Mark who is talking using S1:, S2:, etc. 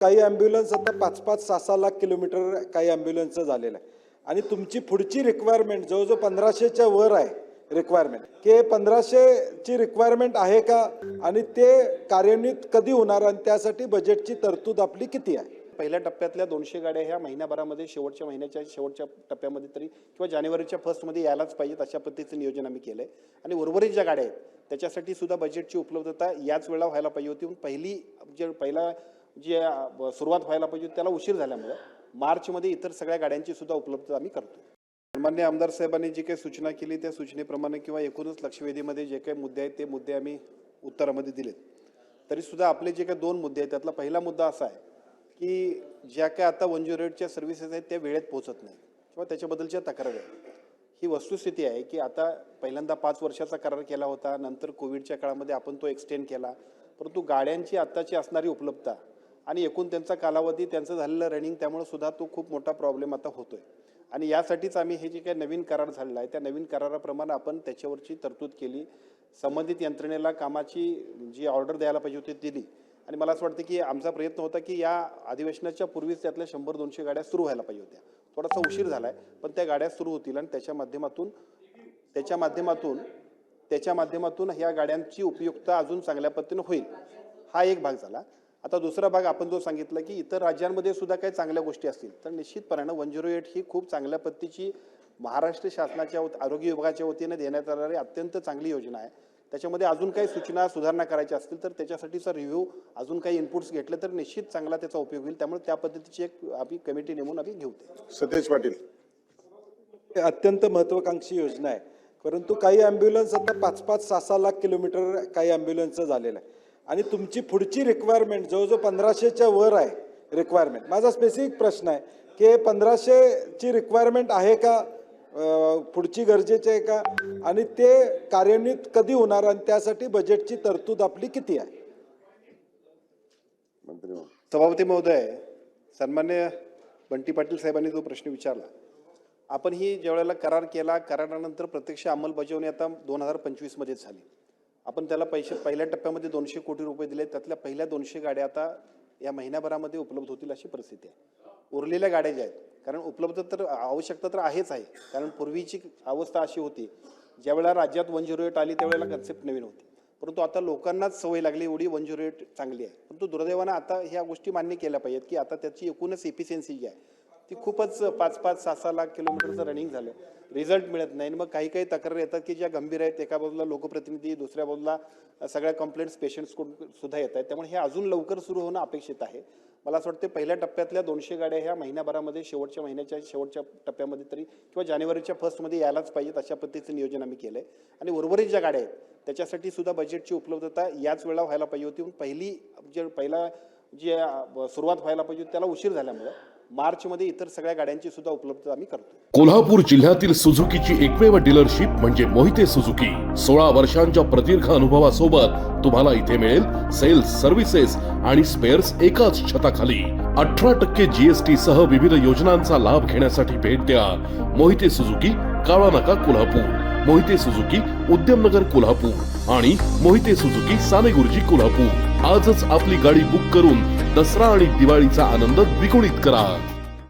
S1: काही ॲम्ब्युलन्स आता 5-5, 6-6 लाख किलोमीटर काही ॲम्ब्युलन्सचं झालेलं आहे आणि तुमची पुढची रिक्वायरमेंट जवळजवळ 1500च्या वर आहे रिक्वायरमेंट. की 1500ची रिक्वायरमेंट आहे का आणि ते कार्यान्वित कधी होणार आणि त्यासाठी बजेटची तरतूद आपली किती आहे?
S2: पहिल्या टप्प्यातल्या 200 गाड्या ह्या महिन्याभरामध्ये शेवटच्या महिन्याच्या शेवटच्या टप्प्यामध्ये तरी किंवा जानेवारीच्या फर्स्टमध्ये यायलाच पाहिजेत अशा पद्धतीचं नियोजन आम्ही केलं आहे. आणि उर्वरित ज्या गाड्या आहेत त्याच्यासाठी सुद्धा बजेटची उपलब्धता याच वेळेला व्हायला पाहिजे होती. पहिला जे सुरुवात व्हायला पाहिजे त्याला उशीर झाल्यामुळे मार्चमध्ये इतर सगळ्या गाड्यांची सुद्धा उपलब्धता आम्ही करतो. सन्माननीय आमदार साहेबांनी जी काही सूचना केली त्या सूचनेप्रमाणे किंवा एकूणच लक्षवेधीमध्ये जे काही मुद्दे आहेत ते मुद्दे आम्ही उत्तरामध्ये दिलेत. तरीसुद्धा आपले जे काही 2 मुद्दे आहेत त्यातला पहिला मुद्दा असा आहे की ज्या काय आता 108च्या सर्व्हिसेस आहेत त्या वेळेत पोहोचत नाही किंवा त्याच्याबद्दलच्या तक्रारी आहेत. ही वस्तुस्थिती आहे की आता पहिल्यांदा 5 वर्षाचा करार केला होता, नंतर कोविडच्या काळामध्ये आपण तो एक्सटेंड केला, परंतु गाड्यांची आत्ताची असणारी उपलब्धता आणि एकूण त्यांचा कालावधी त्यांचं झालेलं रनिंग त्यामुळे सुद्धा तो खूप मोठा प्रॉब्लेम आता होतोय. आणि यासाठीच आम्ही हे जे काही नवीन करार झालेला आहे त्या नवीन कराराप्रमाणे आपण त्याच्यावरची तरतूद केली. संबंधित यंत्रणेला कामाची जी ऑर्डर द्यायला पाहिजे होती दिली. आणि मला असं वाटतं की आमचा प्रयत्न होता की या अधिवेशनाच्या पूर्वीच त्यातल्या 100-200 गाड्या सुरू व्हायला पाहिजे होत्या. थोडासा उशीर झाला आहे पण त्या गाड्या सुरू होतील आणि त्याच्या माध्यमातून ह्या गाड्यांची उपयुक्तता अजून चांगल्या पद्धतीने होईल. हा एक भाग झाला. आता दुसरा भाग आपण जो सांगितला की इतर राज्यांमध्ये सुद्धा काही चांगल्या गोष्टी असतील तर निश्चितपणे 108 ही खूप चांगल्या पद्धतीची महाराष्ट्र शासनाच्या आरोग्य विभागाच्या वतीने देण्यात येणारी अत्यंत चांगली योजना आहे. त्याच्यामध्ये अजून काही सूचना सुधारणा करायच्या असतील तर त्याच्यासाठीचा रिव्ह्यू अजून काही इनपुट्स घेतले तर निश्चित चांगला त्याचा उपयोग होईल. त्यामुळे त्या पद्धतीची एक आम्ही कमिटी नेमून आम्ही घेऊ.
S3: सतेज पाटील.
S1: अत्यंत महत्त्वाकांक्षी योजना आहे, परंतु काही ॲम्ब्युलन्स आता 5-5, 6-6 लाख किलोमीटर काही ॲम्ब्युलन्सचं झालेलं आहे आणि तुमची पुढची रिक्वायरमेंट जवळजवळ 1500च्या वर आहे रिक्वायरमेंट. माझा स्पेसिफिक प्रश्न आहे की 1500ची रिक्वायरमेंट आहे का, पुढची गरजेची आहे का आणि ते कार्यान्वित कधी होणार आणि त्यासाठी बजेटची तरतूद आपली किती आहे?
S2: सभापती महोदय, सन्मान्य बंटी पाटील साहेबांनी जो प्रश्न विचारला, आपण ही ज्यावेळेला करार केला, करारानंतर प्रत्यक्ष अंमलबजावणी आता 2025 मध्ये झाली. आपण त्याला पैसे पहिल्या टप्प्यामध्ये 200 कोटी रुपये दिले. त्यातल्या पहिल्या 200 गाड्या आता या महिन्याभरामध्ये उपलब्ध होतील अशी परिस्थिती आहे. उरलेल्या गाड्या ज्या आहेत, कारण उपलब्ध तर आवश्यकता तर आहेच आहे, कारण पूर्वीची अवस्था अशी होती ज्यावेळेला राज्यात 108 आली त्यावेळेला कन्सेप्ट नवीन होती, परंतु आता लोकांनाच सवय लागली एवढी 108 चांगली आहे. परंतु दुर्दैवानं आता ह्या गोष्टी मान्य केल्या पाहिजेत की आता त्याची एकूणच एफिशियन्सी जी आहे ती खूपच 5-5, 6-6 लाख किलोमीटरचं रनिंग झालं, रिझल्ट मिळत नाही. मग काही काही तक्रारी येतात की ज्या गंभीर आहेत, एका बाजूला लोकप्रतिनिधी, दुसऱ्या बाजूला सगळ्या कंप्लेंट्स पेशंट्स सुद्धा येत आहेत. त्यामुळे हे अजून लवकर सुरू होणं अपेक्षित आहे. मला असं वाटतं पहिल्या टप्प्यातल्या 200 गाड्या ह्या महिन्याभरामध्ये शेवटच्या महिन्याच्या शेवटच्या टप्प्यामध्ये तरी किंवा जानेवारीच्या फर्स्टमध्ये यायलाच पाहिजेत अशा पद्धतीचं नियोजन आम्ही केलं आहे. आणि उर्वरित ज्या गाड्या आहेत त्याच्यासाठी सुद्धा बजेटची उपलब्धता याच वेळेला व्हायला पाहिजे होती. पहिला सुरुवात व्हायला पाहिजे होती त्याला उशीर झाल्यामुळे मार्चमध्ये इतर सगळ्या गाड्यांची सुद्धा उपलब्धता आम्ही करतो.
S4: कोल्हापूर जिल्ह्यातील सुझुकीची एकमेव डीलरशिप म्हणजे मोहिते सुझुकी. 16 वर्षांच्या प्रदीर्घ अनुभवासोबत तुम्हाला इथे मिळेल सेल्स, सर्व्हिसेस आणि स्पेअर्स एकाच छताखाली. 18% GST सह विविध योजनांचा लाभ घेण्यासाठी भेट द्या मोहिते सुझुकी, काळा नाका, कोल्हापूर. मोहिते सुझुकी, उद्यमनगर, कोल्हापूर आणि मोहिते सुझुकी, सानेगुरुजी, कोल्हापूर. आजच आपली गाडी बुक करून दसरा आणि दिवाळीचा आनंद द्विगुणित करा.